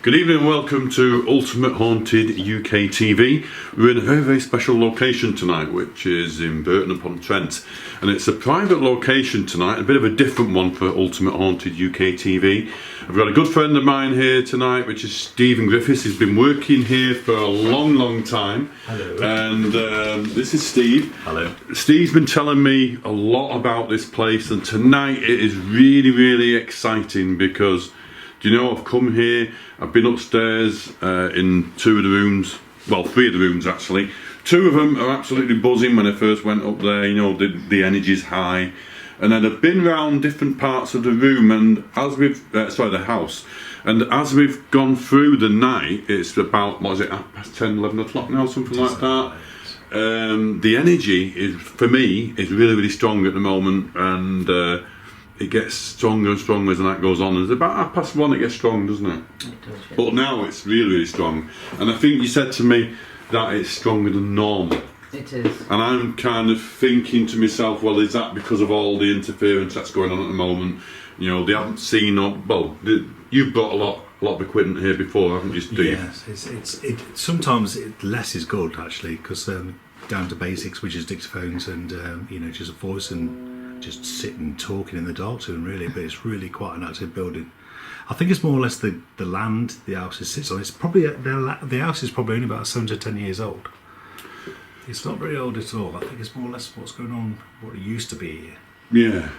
Good evening and welcome to Ultimate Haunted UK TV. We're in a very, very special location tonight, which is in Burton upon Trent. And it's a private location tonight, a bit of a different one for Ultimate Haunted UK TV. I've got a good friend of mine here tonight, which is Stephen Griffiths. He's been working here for a long, long time. Hello. And this is Steve. Hello. Steve's been telling me a lot about this place, and tonight it is really, really exciting because, do you know, I've come here, I've been upstairs in two of the rooms, well, three of the rooms actually. Two of them are absolutely buzzing when I first went up there, you know, the energy's high. And then I've been around different parts of the room, and as we've, the house, and as we've gone through the night, it's about, what is it, 10, 11 o'clock now, something like that. The energy is, for me, is really, really strong at the moment, and it gets stronger and stronger as the night goes on. And it's about 1:30 it gets strong, doesn't it? It does, yeah. But now it's really, really strong. And I think you said to me that it's stronger than normal. It is. And I'm kind of thinking to myself, well, is that because of all the interference that's going on at the moment? You know, they haven't seen, well, you've brought a lot of equipment here before, haven't you, Steve? Yes, sometimes less is good, actually, because down to basics, which is dictaphones and, you know, just a voice and just sitting talking in the dark to them, really. But it's really quite an active building. I think it's more or less the land the house sits on. It's probably, the house is probably only about 7 to 10 years old. It's not very old at all. I think it's more or less what's going on, what it used to be here. Yeah.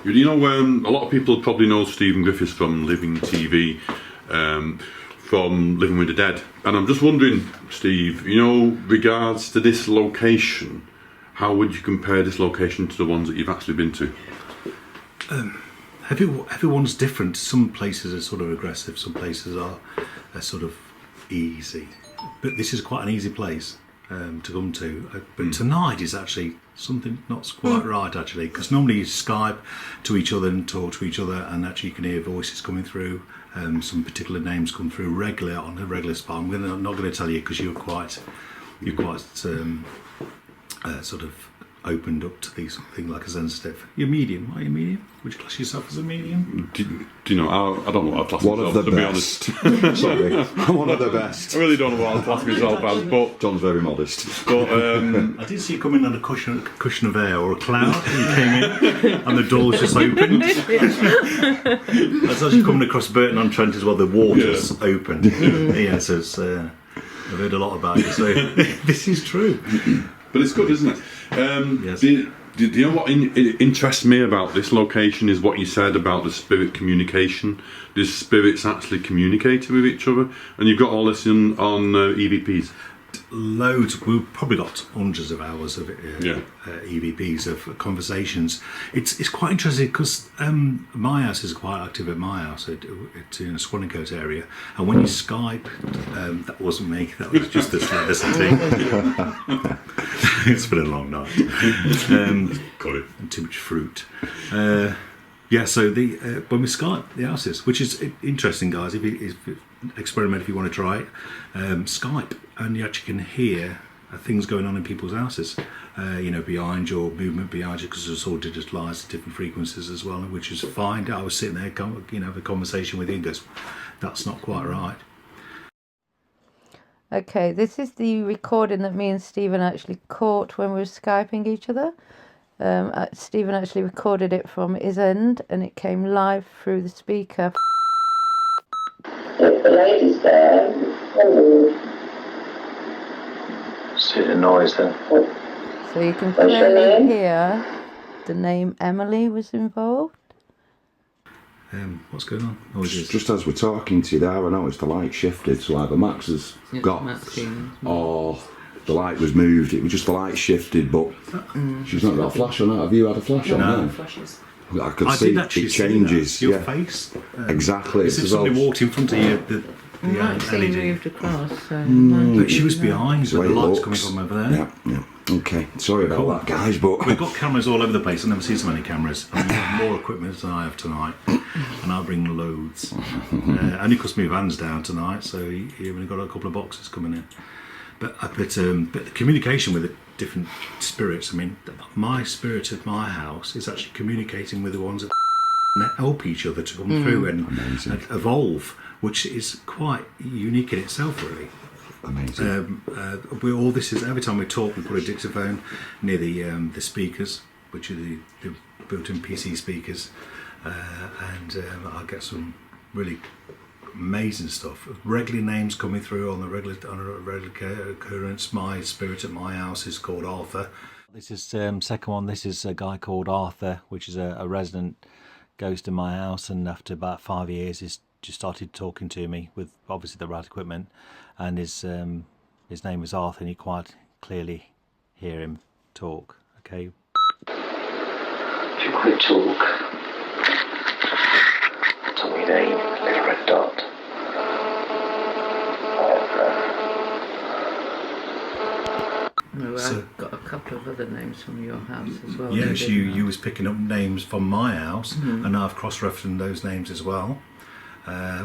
You know, a lot of people probably know Stephen Griffiths from Living TV, from Living with the Dead. And I'm just wondering, Steve, you know, regards to this location, how would you compare this location to the ones that you've actually been to? Everyone's different. Some places are sort of aggressive, some places are sort of easy. But this is quite an easy place to come to. But tonight is actually something not quite right, actually, because normally you Skype to each other and talk to each other, and actually you can hear voices coming through. Some particular names come through regularly on a regular spot. I'm not going to tell you because you're quite sort of opened up to these things like a sensitive. You're medium. Are you medium? Would you class yourself as a medium? Do you know? I don't know what I'd class myself as, to be honest. Sorry, I'm one of the best. I really don't know what I'd class myself as, but John's very modest. But I did see you come in on a cushion of air or a cloud, and you came in, and the door was just opened. That's actually coming across Burton on Trent as well. The water's opened. Yeah, so it's, I've heard a lot about it. So this is true. But it's good, isn't it? Yes. Do you know what interests me about this location is what you said about the spirit communication. The spirits actually communicating with each other, and you've got all this on EVPs. Loads. We've probably got hundreds of hours of EVPs of conversations. It's quite interesting because my house is quite active at my house. It's in a Swadlincote area, and when you Skype, that wasn't me. That was just the team. It's been a long night. Got it. And too much fruit. Yeah, so when we Skype the houses, which is interesting, guys. If you experiment, if you want to try it, Skype, and you actually can hear things going on in people's houses. You know, behind your movement, behind you, because it's all digitalised at different frequencies as well, which is fine. I was sitting there, you know, have a conversation with you, and goes, "That's not quite right." Okay, this is the recording that me and Stephen actually caught when we were Skyping each other. Stephen actually recorded it from his end, and it came live through the speaker. If the lady's there, see the noise then. So you can clearly hear the name Emily was involved. What's going on? Oh, Just as we're talking to you there, I noticed the light shifted, so either Max has got, or the light was moved. It was just the light shifted, but she's not got a flash on it. Have you had a flash on? No. Flashes. I could see it changes. Your face. Exactly. As if somebody walked in front of you. The LED moved across. So but she was behind, but the light's coming from over there. Yeah. Okay. Sorry about that, guys, but we've got cameras all over the place. I've never seen so many cameras. I mean, more equipment than I have tonight, and I bring loads. Only because my van's down tonight, so you've only got a couple of boxes coming in. But the communication with the different spirits. I mean, my spirit at my house is actually communicating with the ones at help each other to come through and Amazing. evolve, which is quite unique in itself, really. Amazing. All this is every time we talk, we put a dictaphone near the speakers, which are the built-in PC speakers, and I'll get some really amazing stuff. Regular names coming through on a regular occurrence. My spirit at my house is called Arthur. This is second one. This is a guy called Arthur, which is a resident ghost in my house, and after about 5 years, he's just started talking to me with obviously the right equipment, and his name is Arthur, and you quite clearly hear him talk. Okay. If you quit talk, tell me your name, little red dot. No, So- I've got a couple of other names from your house as well. Yes, didn't you I? was picking up names from my house, and I've cross-referenced those names as well,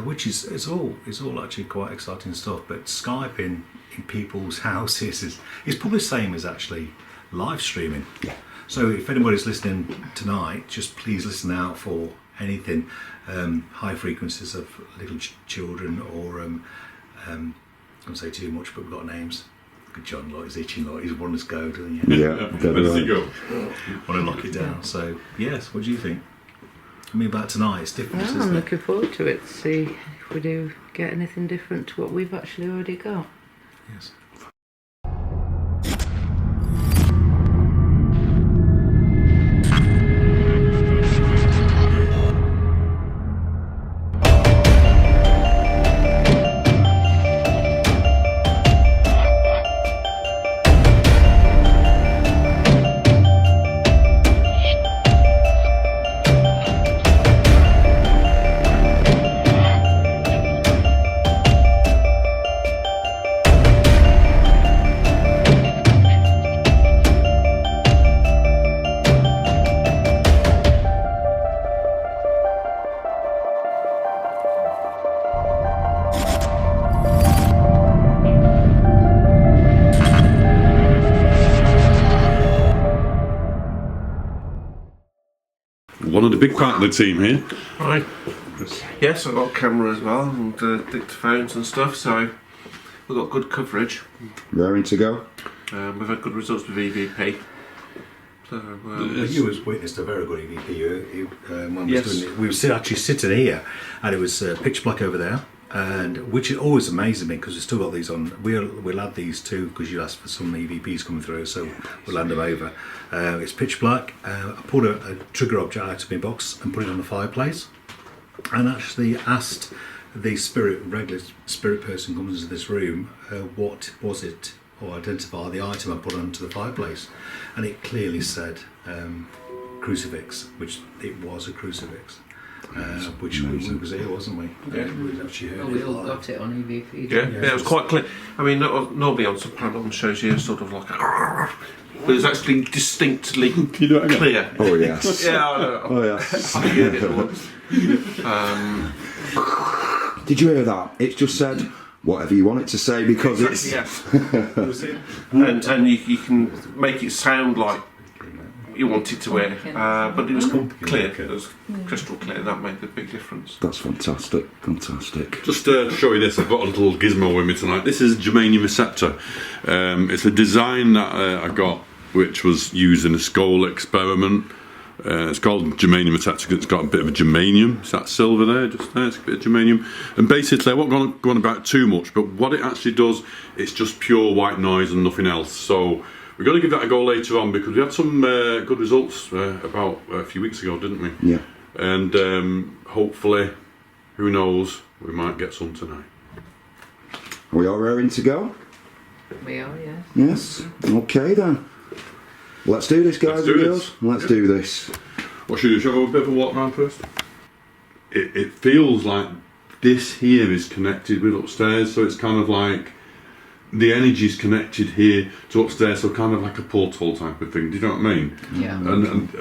which is it's all actually quite exciting stuff. But Skyping in people's houses is probably the same as actually live streaming. Yeah. So if anybody's listening tonight, just please listen out for anything high frequencies of little children, or I don't say too much, but we've got names. John, like, he's itching, like he's wanting to go, doesn't he? Yeah. Where dead does he right. go? Want to lock it down. So yes, what do you think? I mean, about tonight, it's different, Yeah, I'm isn't it? looking forward to it, to see if we do get anything different to what we've actually already got. Yes. One of the big part of the team here. Right. Yes, I've got a camera as well, and dictaphones and stuff, so we've got good coverage. Raring to go. We've had good results with EVP. So, You was witnessed a very good EVP when we Yes. was doing it. We were actually sitting here, and it was pitch black over there, and which is always amazes me because we still got these on. We'll add these too because you asked for some EVPs coming through, so we'll hand them over. It's pitch black. I pulled a trigger object out of my box and put it on the fireplace, and actually asked the regular spirit person comes into this room, what was it, or identify the item I put onto the fireplace, and it clearly said crucifix, which it was a crucifix, which we was here, wasn't we? Yeah. We actually heard Oh, we it all live. got it on EVP. yeah, didn't we? it was quite clear. I mean, normally on some paranormal shows you sort of like a... But it was actually distinctly you do it again? clear. Oh yes. Yeah, I know. Oh yes. I heard it once. Did you hear that? It just said whatever you want it to say because it's. Yes. and you can make it sound like you want it to wear, but it was clear. It was crystal clear. That made a big difference. That's fantastic. Fantastic. Just to show you this, I've got a little gizmo with me tonight. This is a germanium receptor. It's a design that I got, which was used in a skull experiment. It's called germanium receptor because it's got a bit of a germanium. It's that silver there, just there, it's a bit of germanium. And basically, I won't go on about too much, but what it actually does, it's just pure white noise and nothing else. So we're going to give that a go later on because we had some good results about a few weeks ago, didn't we? Yeah. And hopefully, who knows, we might get some tonight. Are we all raring to go? We are, yes. Yes. Okay then. Let's do this, guys Let's do and this. girls. Let's do this. What should we do? Shall we have a bit of a walk around first? It feels like this here is connected with upstairs, so it's kind of like the energy's connected here to upstairs, so kind of like a portal type of thing. Do you know what I mean? Yeah.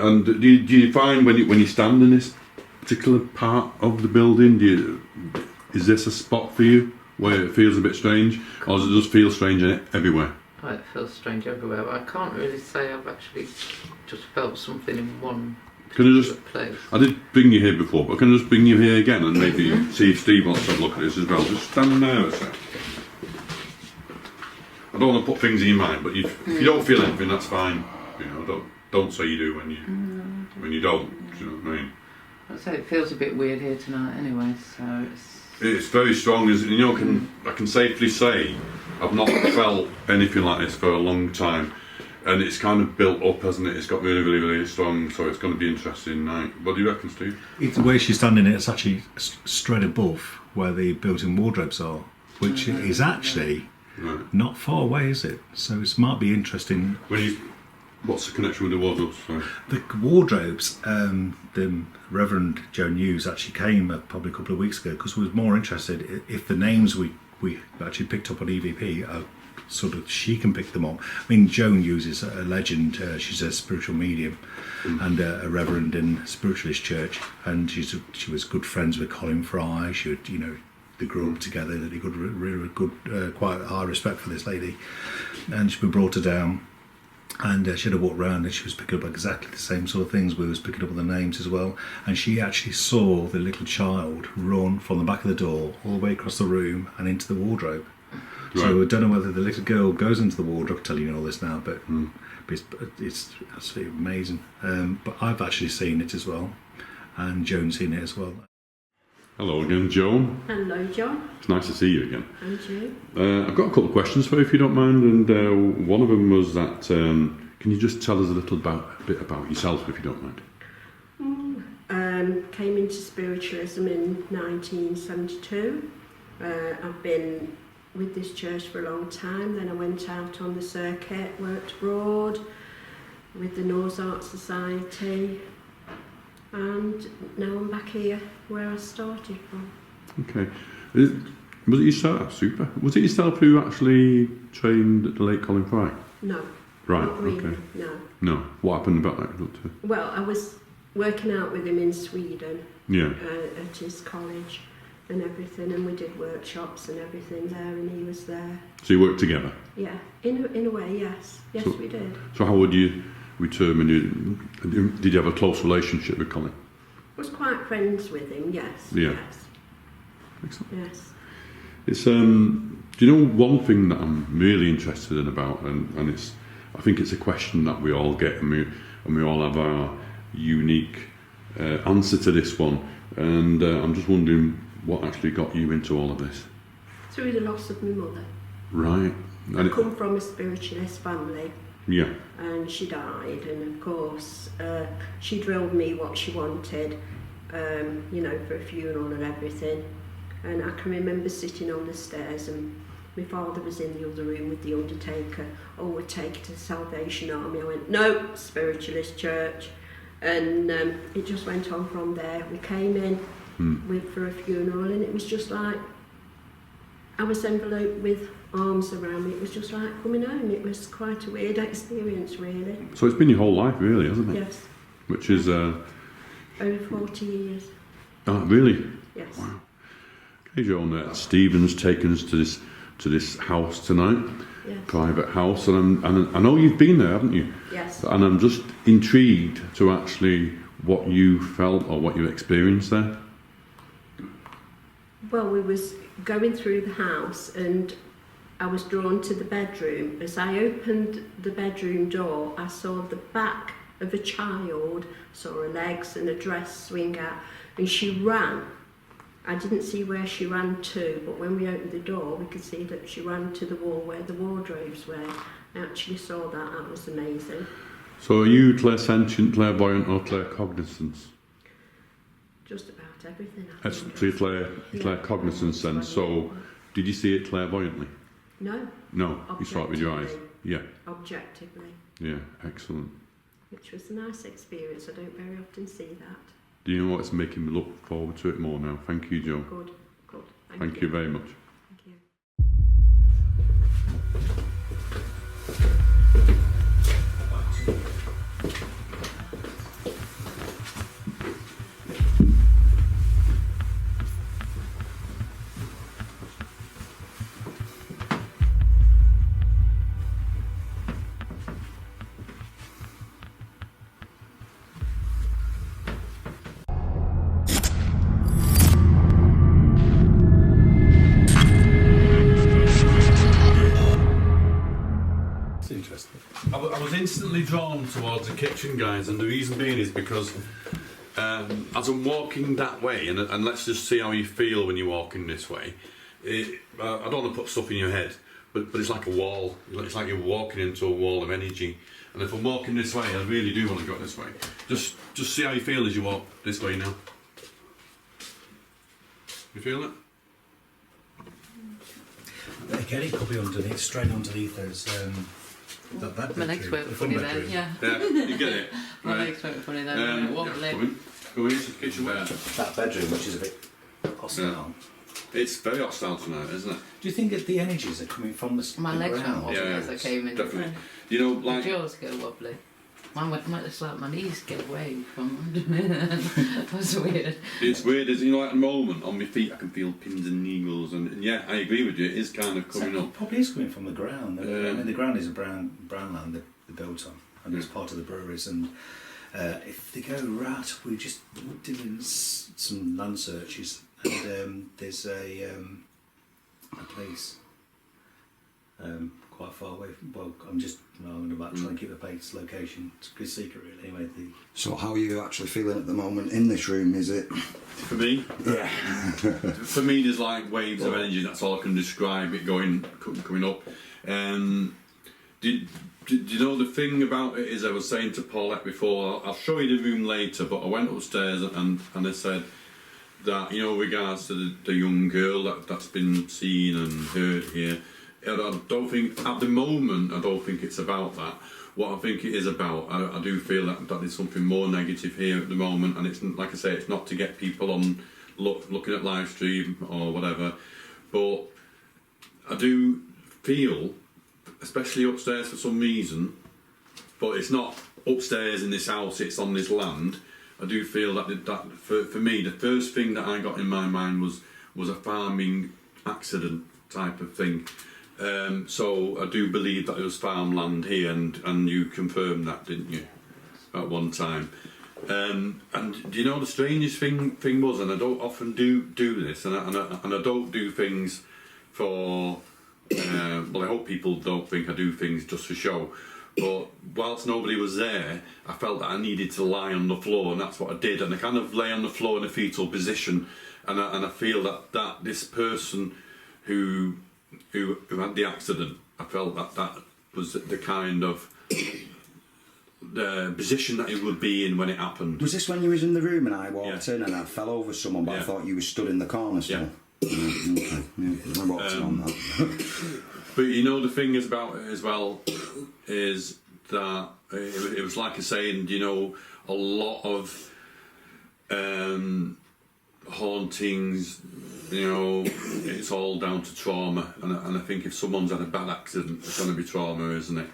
And do you find when you stand in this particular part of the building, is this a spot for you where it feels a bit strange, or does it just feel strange everywhere? Oh, it feels strange everywhere. I can't really say I've actually just felt something in one Can I just? Please. I did bring you here before, but can I just bring you here again and maybe see if Steve wants to have a look at this as well? Just stand there a sec. I don't want to put things in your mind, but if you don't feel anything, that's fine. You know, don't say you do when you don't. Do you know what I mean? I'd say it feels a bit weird here tonight, anyway. So It's very strong, as you know. I can safely say I've not felt anything like this for a long time, and it's kind of built up, hasn't it? It's got really, really, really strong. So it's going to be interesting tonight. What do you reckon, Steve? It's the way she's standing. It's actually straight above where the built-in wardrobes are, which is actually not far away, is it? So it might be interesting. What's the connection with the wardrobes? Sorry. The wardrobes, the Reverend Joan Hughes actually came probably a couple of weeks ago because we was more interested if the names we actually picked up on EVP are sort of, she can pick them up. I mean, Joan Hughes is a legend. She's a spiritual medium and a reverend in Spiritualist Church, and she was good friends with Colin Fry. She would, they grew up together. They got really good, quite high respect for this lady, and we brought her down. And she had to walk around and she was picking up exactly the same sort of things. We was picking up the names as well. And she actually saw the little child run from the back of the door all the way across the room and into the wardrobe. Right. So I don't know whether the little girl goes into the wardrobe. I'm telling you all this now, but it's absolutely amazing. But I've actually seen it as well. And Joan's seen it as well. Hello again, Joan. Hello, John. It's nice to see you again. And you? I've got a couple of questions for you, if you don't mind. And one of them was that, can you just tell us a bit about yourself, if you don't mind? Came into spiritualism in 1972. I've been with this church for a long time. Then I went out on the circuit, worked abroad with the Norse Art Society. And now I'm back here where I started from. Okay. Was it yourself? Super. Was it yourself who actually trained at the late Colin Fry? No. Right, Not really, okay. No. What happened about that, Doctor? Well, I was working out with him in Sweden. Yeah. At his college and everything, and we did workshops and everything there, and he was there. So you worked together? Yeah, in a way, yes. Yes, we did. So how would you determine did you have a close relationship with Colin? I was quite friends with him, yes. Yeah. Yes. Excellent. Yes. It's do you know one thing that I'm really interested in about, and it's, I think it's a question that we all get, and we all have our unique answer to this one, and I'm just wondering what actually got you into all of this. Through the loss of my mother. Right. I come from a spiritualist family. Yeah. And she died, and of course she drilled me what she wanted, for a funeral and everything. And I can remember sitting on the stairs, and my father was in the other room with the undertaker. Oh, we'll take it to the Salvation Army. I went, no, Spiritualist Church. And it just went on from there. We came in for a funeral, and it was just like, I was enveloped with arms around me. It was just like coming home. It was quite a weird experience, really. So it's been your whole life, really, hasn't it? Yes. Which is over 40 years. Oh, really? Yes. Wow. Okay, Joan. Stephen's taken us to this house tonight. Yes. Private house, and I know you've been there, haven't you? Yes. And I'm just intrigued to actually what you felt or what you experienced there. Well, we was going through the house, and I was drawn to the bedroom. As I opened the bedroom door, I saw the back of a child, saw her legs and a dress swing out, and she ran. I didn't see where she ran to, but when we opened the door, we could see that she ran to the wall where the wardrobes were. I actually saw that. That was amazing. So are you clairsentient, clairvoyant, or claircognizance? Just about everything. I think. So you're claircognizance then. So did you see it clairvoyantly? No. No, you saw it with your eyes. Yeah. Objectively. Yeah, excellent. Which was a nice experience. I don't very often see that. Do you know what's making me look forward to it more now? Thank you, Joe. Good. Thank you very much. Thank you. It's interesting. I was instantly drawn towards the kitchen, guys, and the reason being is because as I'm walking that way, and let's just see how you feel when you're walking this way. I don't want to put stuff in your head, but it's like a wall. It's like you're walking into a wall of energy. And if I'm walking this way, I really do want to go this way. Just see how you feel as you walk this way now. You feel it? Again, it could be underneath, straight underneath those. That My legs weren't funny then, yeah. Yeah, you get it. My Right. legs weren't funny then. Wobbly. Go into the kitchen. That bedroom, which is a bit hostile. Yeah. It's very hostile tonight, isn't it? Do you think that the energies are coming from My the legs ground? went wobbly as I came in. Definitely. You know, My like jaws go wobbly. Mine went it's like my knees get away from under me. That's weird. it's weird, isn't it? You know, at the moment on my feet, I can feel pins and needles, and yeah, I agree with you. It is kind of coming It up. probably is coming from the ground. I mean, the ground is a brown land that they built on, and it's part of the breweries. And if they go right, we're just doing some land searches, and there's a place quite far away. Well, I'm about trying to keep the place location. It's a good secret, really. Anyway, So how are you actually feeling at the moment in this room? Is it? For me, Yeah. for me, there's like waves of energy. That's all I can describe it coming up. Do you know the thing about it is I was saying to Paulette before. I'll show you the room later, but I went upstairs and I said that, you know, regards to the young girl that's been seen and heard here. I don't think at the moment. I don't think it's about that. What I think it is about, I do feel that there's something more negative here at the moment, and it's like I say, it's not to get people on looking at live stream or whatever, but I do feel, especially upstairs for some reason, but it's not upstairs in this house, it's on this land. I do feel that for me, the first thing that I got in my mind was a farming accident type of thing. So I do believe that it was farmland here, and you confirmed that, didn't you, at one time? And do you know the strangest thing was, and I don't often do this, and I don't do things for. Well, I hope people don't think I do things just for show. But whilst nobody was there, I felt that I needed to lie on the floor, and that's what I did. And I kind of lay on the floor in a fetal position, and I feel that this person who had the accident, I felt that was the kind of the position that it would be in when it happened. Was this when you was in the room and I walked in and I fell over someone, but I Yeah. thought you were stood in the corner still? Yeah. Okay. Yeah, I walked in on that. But you know the thing is about it as well is that it was like I saying, you know, a lot of hauntings, you know, it's all down to trauma, and I think if someone's had a bad accident, it's going to be trauma, isn't it?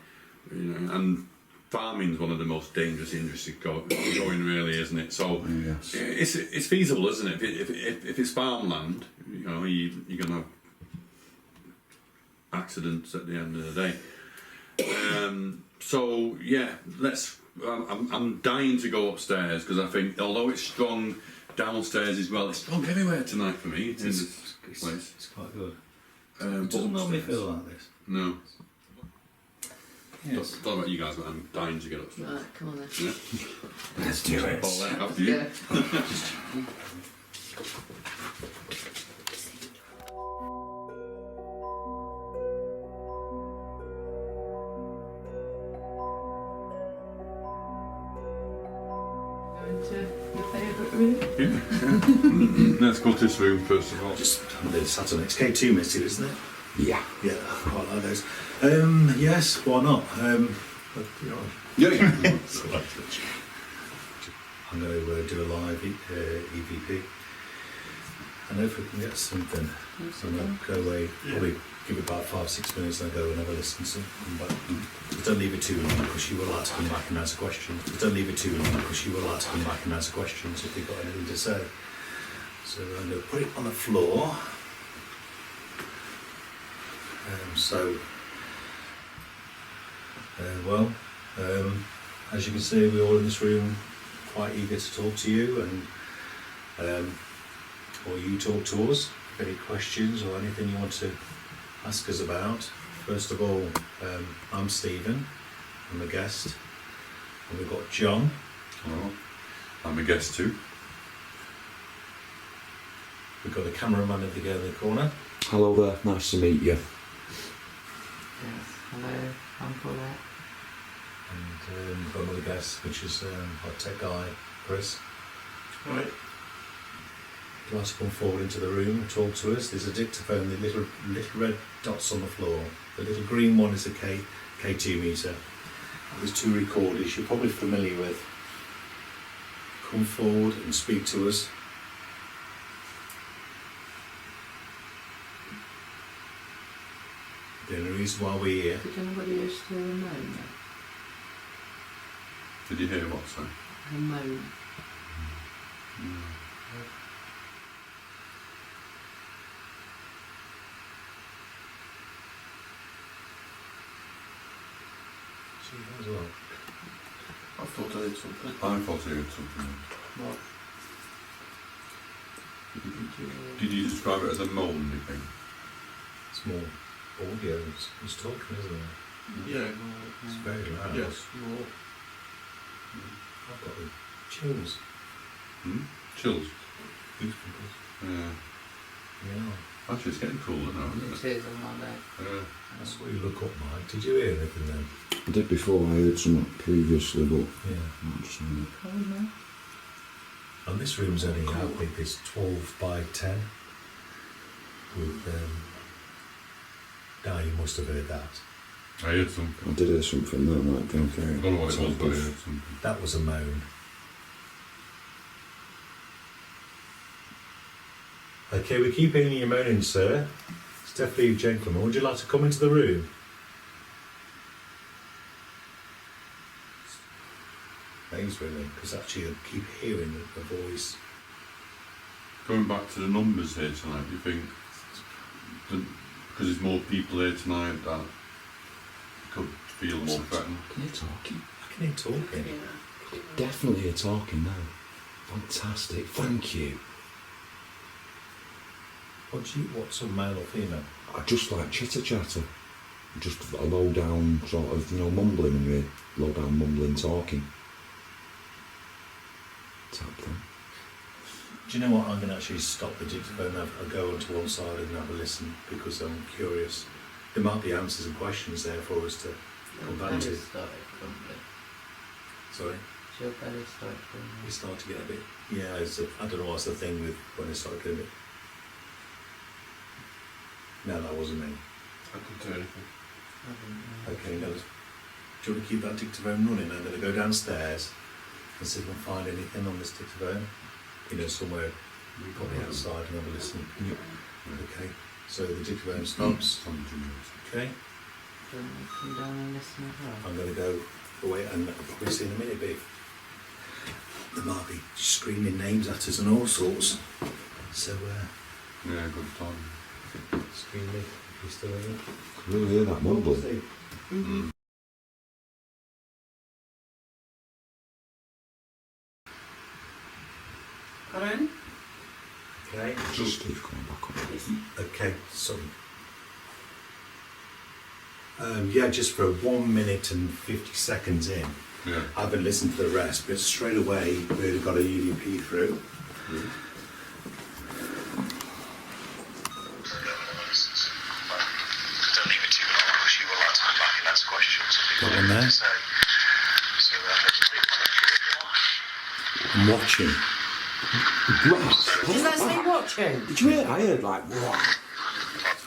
You know, and farming's one of the most dangerous industries going, really, isn't it? So Yes. it's feasible, isn't it? If it's farmland, you know, you're going to have accidents at the end of the day. So yeah, I'm dying to go upstairs because I think although it's strong downstairs as well, it's strong everywhere tonight for me. It's in this place. it's quite good. But It doesn't normally upstairs- feel like this. No. Yes. Don't know about you guys, but I'm dying to get upstairs. Right, come on then. Yeah. Let's do it. Paul, after you. Yeah. Going to your favourite room? Let's go to this room first of all. Just the Saturn XK2 Misty, isn't it? Yeah. Yeah, I quite like those. Yes, why not? But, you know, Yeah. I'm going to do a live EVP. And hopefully we can get something. So I'm going to go away, probably give it about 5-6 minutes and I'll go and have a listen to come back. But don't leave it too long because you will like to come back and answer questions. But don't leave it too long because you will like to come back and answer questions if you've got anything to say. So I'm going to put it on the floor. As you can see, we're all in this room quite eager to talk to you, and or you talk to us. Any questions or anything you want to ask us about, First of all, I'm Stephen. I'm a guest. And we've got John. Hello. I'm a guest too. We've got a cameraman over there in the corner. Hello there, nice to meet you. Yes, hello, I'm Paulette. And we've got another guest, which is our tech guy, Chris. Right. If you want to come forward into the room and talk to us, there's a dictaphone, the little red dots on the floor. The little green one is a K2 meter. There's two recorders you're probably familiar with. Come forward and speak to us. The only reason why we're here. Did anybody used to hear a moan? Did you hear what, sir? A moan. As well. I thought I did something. I thought I heard something. Right. Did you describe it as a moan, do you think? It's more audio. It's talking, isn't it? Yeah. It's very loud. Yes. I've got the chills. Chills. Goosebumps. Yeah. Yeah. Actually, it's getting cooler now, isn't It is on my leg. it? That's what you look up, Mike. Did you hear anything then? I did before, I heard something previously, but Yeah. not just now. Cold now? And this room's only how big? It's 12 by 10. With now you must have heard that. I heard something. I did hear something there, right, I don't know what it was, but I heard something. That was a moan. Okay, we keep hearing you moaning, sir. It's definitely a gentleman. Would you like to come into the room? Name's really, because actually I keep hearing the voice. Going back to the numbers here tonight, do you think, because there's more people here tonight, that could feel more threatened? Can you talking? I can hear talking. Definitely you're talking now. Fantastic, thank you. What's a male or female? I just like chitter chatter. Just a low down sort of, mumbling and really low down mumbling talking. Type thing. Do you know what? I'm going to actually stop the dictaphone. I'll go onto one side and have a listen because I'm curious. There might be answers and questions there for us to come back to. Sorry? Your belly started crumbling. We start to get a bit. Yeah, I don't know what's the thing with when it started getting a bit. No, that wasn't me. I couldn't do anything. Okay, no. Do you want to keep that dictaphone running? I'm going to go downstairs and see if I can find anything on this dictaphone. Somewhere probably outside and have a listen. Yep. Okay, so the dictaphone stops. Okay, Come down and listen as well. I'm going to go away and I'll probably see in a minute, but there might be screaming names at us and all sorts. So, Yeah, good time. scream me if you're still in it. I really hear that mumbling. Burton? Okay, Just keep coming back up. okay, sorry. Yeah, just for 1 minute and 50 seconds in. Yeah. I haven't listened to the rest, but straight away we've got a UDP through. Don't leave it too long because you will like to come back and answer questions. Got one there. I'm watching. Did I say watching? Did you hear? I heard like, what?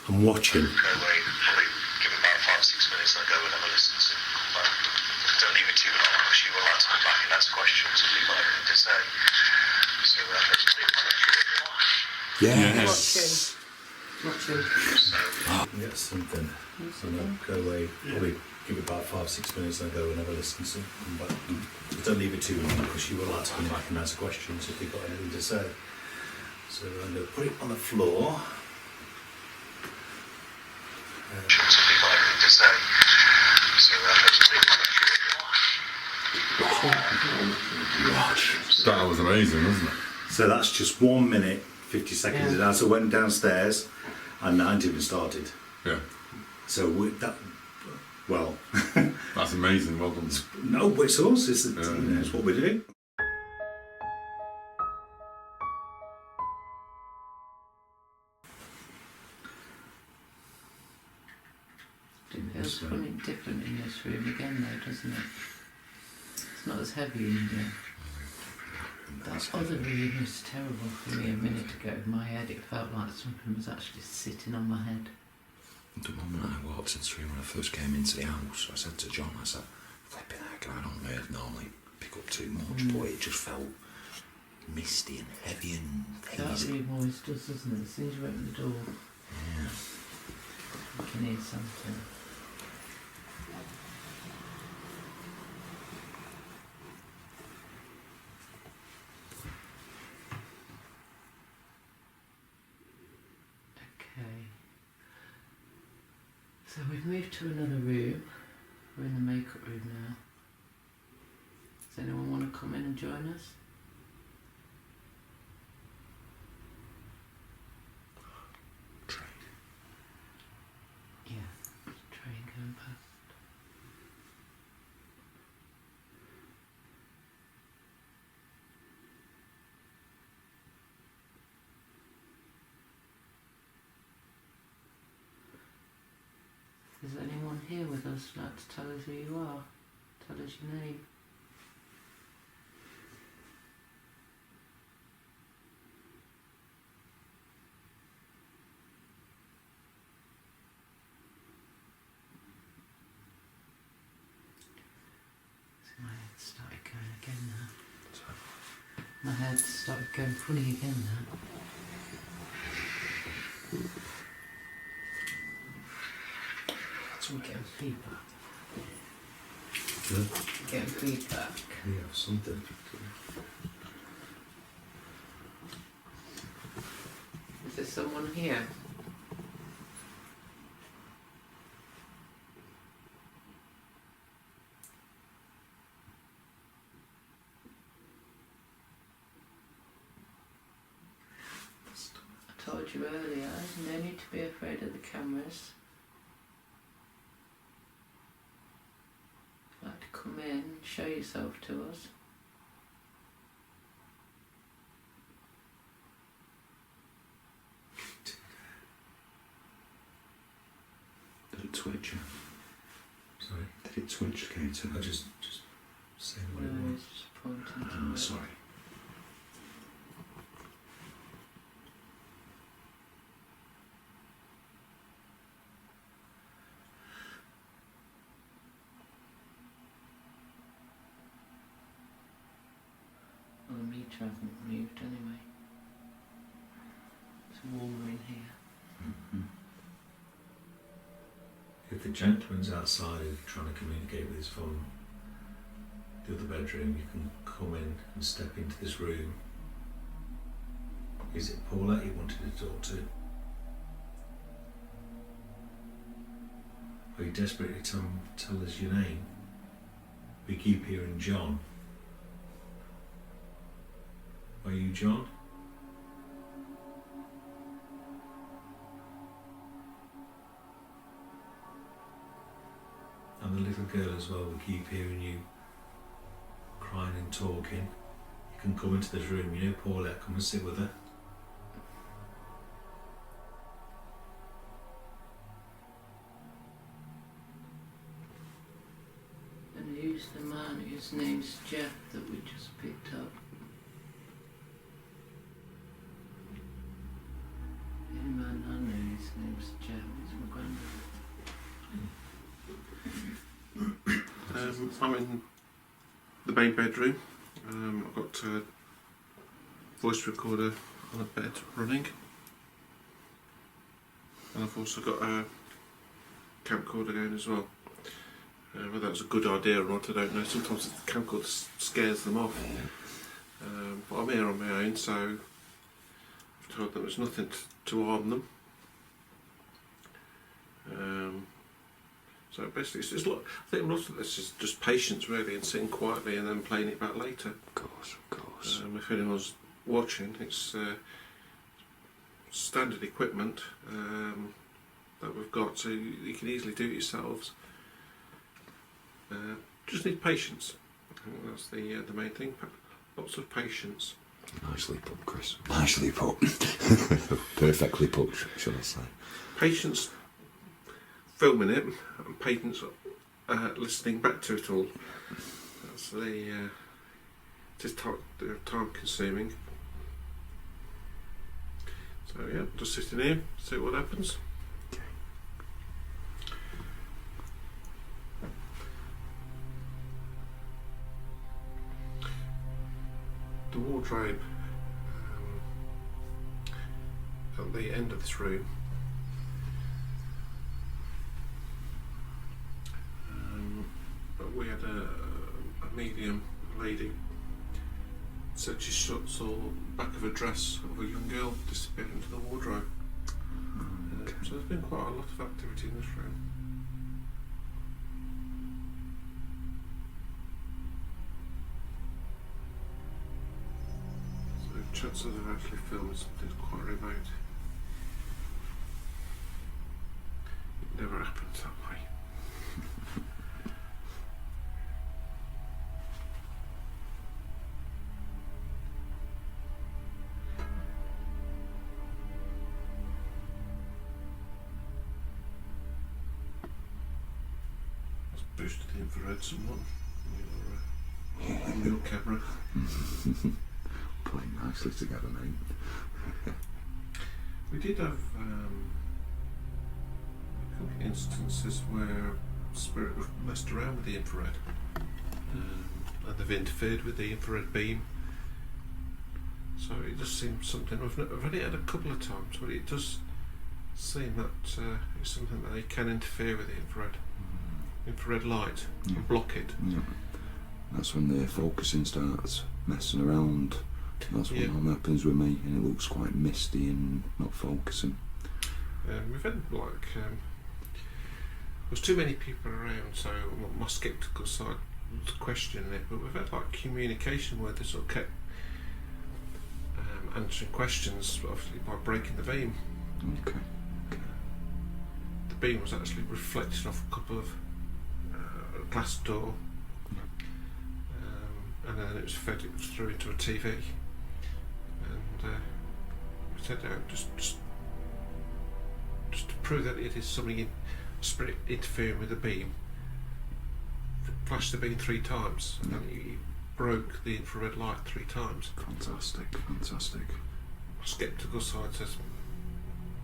I'm watching. Go away, probably give it about 5 or 6 minutes and go and have a listen to come back. Don't leave it too long because you will like to come back and answer questions if you've got anything to say. So Yes. Watching. Get something. And then go away. Probably give it about 5 or 6 minutes and go and have a listen to come back. Don't leave it too long because you will like to come back and answer questions if you've got anything to say. So I'm going to put it on the floor. if you've got anything to say. So That was amazing, wasn't it? So that's just 1 minute, 50 seconds. Yeah. And as I went downstairs, and 90 had started. Yeah. So well, That's amazing. Well done. no, but it's us. It's what we do. It feels something different in this room again though, doesn't it? It's not as heavy in here. That other room was terrible for me a minute ago. In my head it felt like something was actually sitting on my head. The moment I walked into the room when I first came into the house, I said to John, I said, flipping heck, I don't normally pick up too much, but it just felt misty and heavy and That hazy. room always does, doesn't it? As soon as you open the door, Yeah. you can hear something. Okay. So we've moved to another room. We're in the makeup room now. Does anyone want to come in and join us? Train. Yeah, there's a train going past. Is anyone here with us like to tell us who you are? Tell us your name. So my head started going again now. My head started going funny again now. I'm getting feedback. Good. Getting feedback. Yeah, something. Is there someone here? I told you earlier, no need to be afraid of the cameras. If you'd like to come in and show yourself to us. Did it twitch? Sorry. Did it twitch, Katie? I just saying what it No, was. it's just pointing to Oh, it. sorry. Well, the meter hasn't moved anyway. It's warmer in here. Mm-hmm. If the gentleman's outside trying to communicate with his phone, the other bedroom, you can come in and step into this room. Is it Paula you wanted to talk to? Are you desperately tell us your name? We keep hearing John. Are you John? And the little girl as well, we keep hearing you crying and talking. You can come into this room, you know Paulette, come and sit with her. And who's the man whose name's Jeff that we just picked up? The only man I know his name's Jeff, he's my granddad. I'm in the main bedroom. I've got a voice recorder on the bed running, and I've also got a camcorder going as well. Whether that's a good idea or not, I don't know. Sometimes the camcorder scares them off. But I'm here on my own, so I've told them there's nothing to harm them. So basically, it's I think most of this is just patience really, and sitting quietly and then playing it back later. Of course. If anyone's watching, it's standard equipment. that we've got, so you can easily do it yourselves. Just need patience. I think that's the main thing. Lots of patience. Nicely put, Chris. Nicely put. Perfectly put, shall I say. Patience filming it, and patience listening back to it all. That's just time consuming. So yeah, just sitting here, see what happens. The wardrobe at the end of this room, we had a medium lady said she saw the back of a dress of a young girl disappear into the wardrobe. So there's been quite a lot of activity in this room. Chances of actually filming something quite remote. It never happens that way. Let's boost the infrared somewhat on your camera. Playing nicely together, mate. We did have a couple of instances where spirit have messed around with the infrared, and they've interfered with the infrared beam. So it just seems something. I've only had a couple of times, but it does seem that it's something that they can interfere with the infrared light and block it. Yeah. That's when the focusing starts messing around. That's what happens with me, and it looks quite misty and not focusing. We've had there's too many people around, so my sceptical side was questioning it. But we've had communication where they sort of kept answering questions, obviously by breaking the beam. Okay. The beam was actually reflected off a couple of glass door, and then it was fed through into a TV. And we said just to prove that it is something spirit interfering with the beam, flashed the beam 3 times, and it broke the infrared light 3 times. Fantastic. My sceptical side says,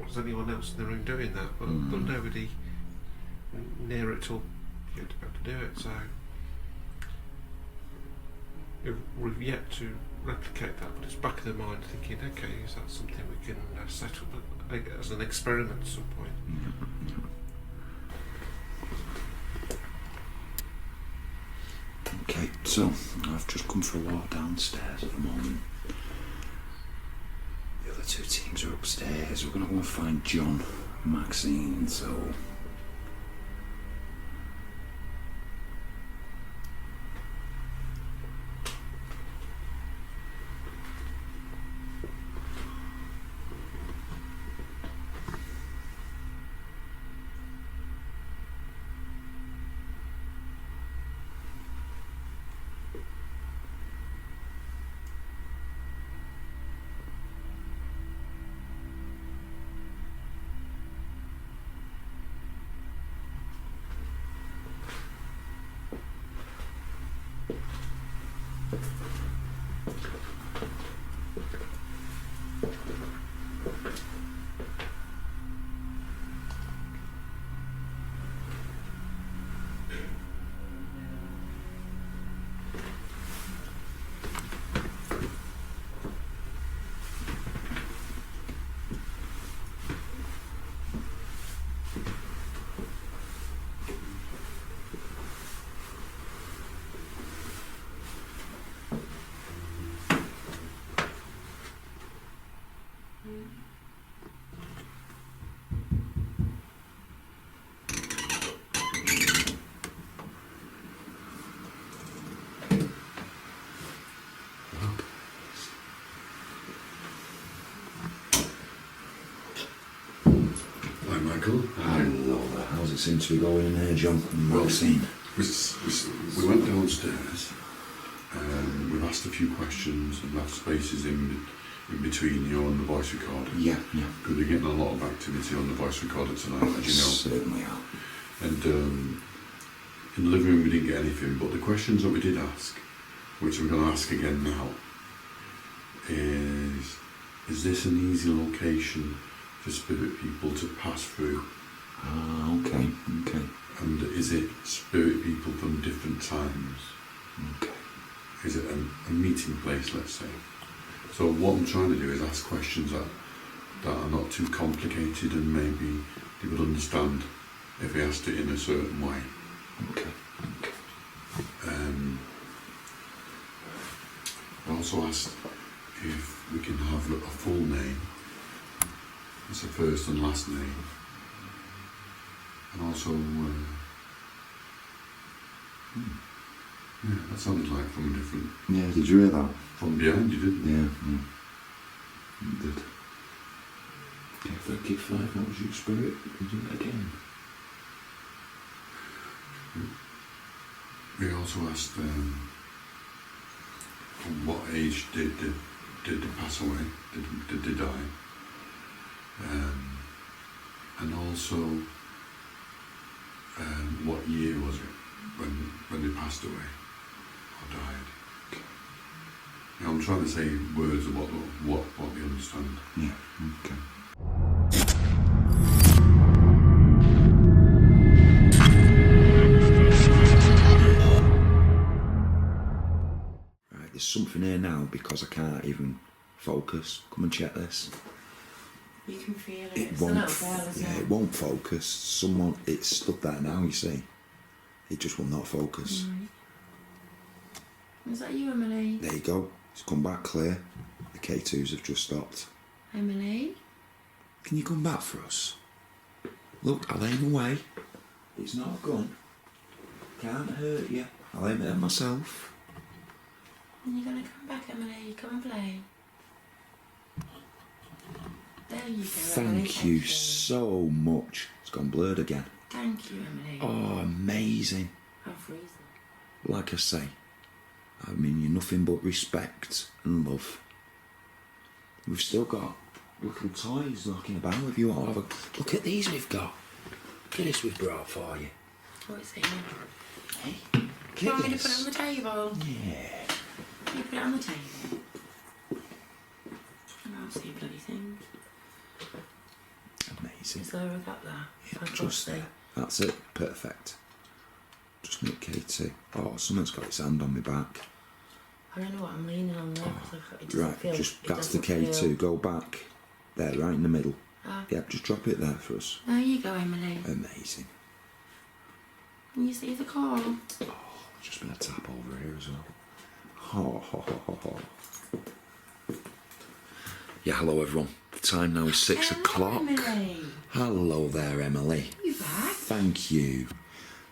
was anyone else in the room doing that? But there's nobody near it till you had to be able to do it. So we've yet to replicate that, but it's back of the mind thinking, okay, is that something we can set up as an experiment at some point? Okay, so I've just come for a walk downstairs at the moment. The other 2 teams are upstairs. We're going to go and find John and Maxine, so... seem to be going in there, John and Maxine? We went downstairs. We've asked a few questions and left spaces in between you and the voice recorder. Yeah. Because we're getting a lot of activity on the voice recorder tonight, as you know. Certainly are. And in the living room we didn't get anything, but the questions that we did ask, which we're going to ask again now, is this an easy location for spirit people to pass through? Okay. And is it spirit people from different times? Okay. Is it a meeting place, let's say? So what I'm trying to do is ask questions that are not too complicated and maybe they would understand if we asked it in a certain way. Okay. I also asked if we can have a full name. It's a first and last name. And also, that sounded like from a different... Yeah, did you hear that? From behind you, didn't you? Yeah. You did. Yeah, 35, what was your spirit? You do it again. We also asked what age did they pass away? Did they die? And also what year was it when they passed away or died? Yeah, I'm trying to say words of what they understand. Yeah. Okay. Right, there's something here now because I can't even focus. Come and check this. You can feel it. It It's won't. a little bell, isn't it? It won't focus. It's stood there now. You see, it just will not focus. Is that you, Emily? There you go. It's come back clear. The K2s have just stopped. Emily? Can you come back for us? Look, I'll aim away. It's not a gun. Can't hurt you. I'll aim it at myself. When are you going to come back, Emily? Come and play. There you go, Emily. Thank you so much. It's gone blurred again. Thank you, Emily. Oh, amazing. I'm freezing. Like I say, I mean, you're nothing but respect and love. We've still got little toys knocking about. If you want to have a look at these we've got. Look at this we've brought for you. What's it? Hey, Do you want me to put it on the table? Yeah. Can you put it on the table? I can't see a bloody thing. Amazing. Is there a gap there? Yeah, I can't just see. there. That's it. Perfect. Just Nick K2. Oh, someone's got his hand on my back. I don't know what I'm leaning on there. It doesn't Right, feel, just it that's the doesn't K2. feel- Go back. There, right in the middle. Ah. Yep, just drop it there for us. There you go, Emily. Amazing. Can you see the call? Just been a tap over here as well. Ho, ho, ho, ho, ho. Yeah, hello everyone. The time now is 6 o'clock. Emily. Hello there, Emily. You back? Thank you.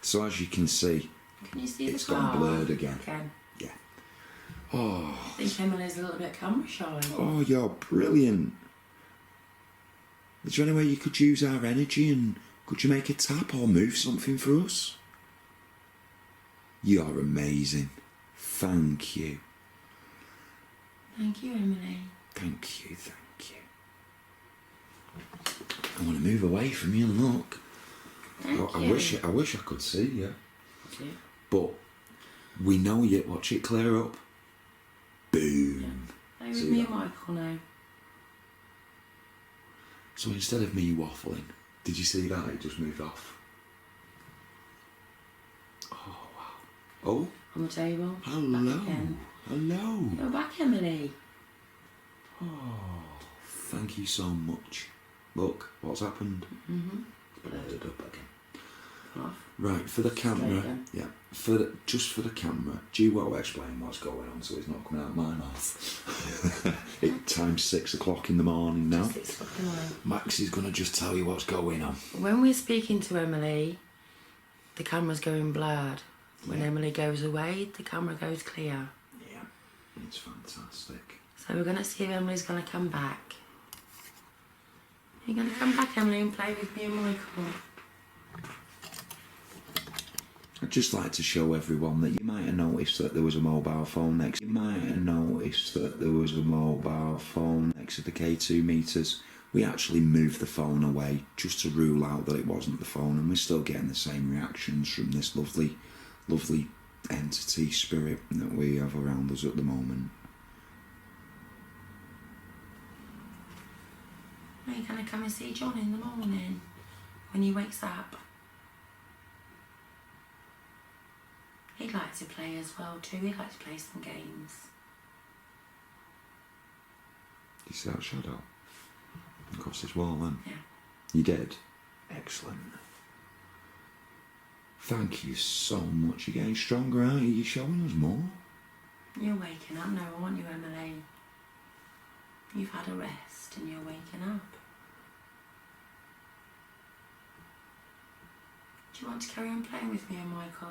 So as you can see, Can you see it's the call? gone blurred again. Ken. Yeah. Oh, I think Emily's a little bit camera shy. oh, you're brilliant. Is there any way you could use our energy and could you make a tap or move something for us? You're amazing. Thank you. Thank you, Emily. Thank you, thank you. I want to move away from you and look. Thank I you. wish I could see you. Yeah. But we know you. Watch it clear up. Boom. Play with See me that? and Michael now. So instead of me waffling, did you see that? It just moved off. Oh, wow. Oh, On the table. hello. Back again. Hello. Go back, Emily. Oh, thank you so much. Look, what's happened? Mm-hmm. Blurred up again. Off. Right, for the camera, again. yeah, just for the camera, do you want to explain what's going on so it's not coming out of my mouth? It's time 6 o'clock in the morning now. 6 o'clock in the morning. Max is going to just tell you what's going on. When we're speaking to Emily, the camera's going blurred. When Emily goes away, the camera goes clear. Yeah, it's fantastic. So we're going to see if Emily's going to come back. You're going to come back, Emily, and play with me and Michael. I'd just like to show everyone that you might have noticed that there was a mobile phone next. You might have noticed that there was a mobile phone next to the K2 meters. We actually moved the phone away just to rule out that it wasn't the phone, and we're still getting the same reactions from this lovely, lovely entity spirit that we have around us at the moment. Are you going to come and see John in the morning when he wakes up? He'd like to play as well too. He'd like to play some games. You see that shadow across this wall then? Yeah. You did? Excellent. Thank you so much. You're getting stronger, aren't you? You're showing us more. You're waking up now, aren't you, Emily? You've had a rest and you're waking up. Do you want to carry on playing with me and Michael?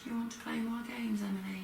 Do you want to play more games, Emily?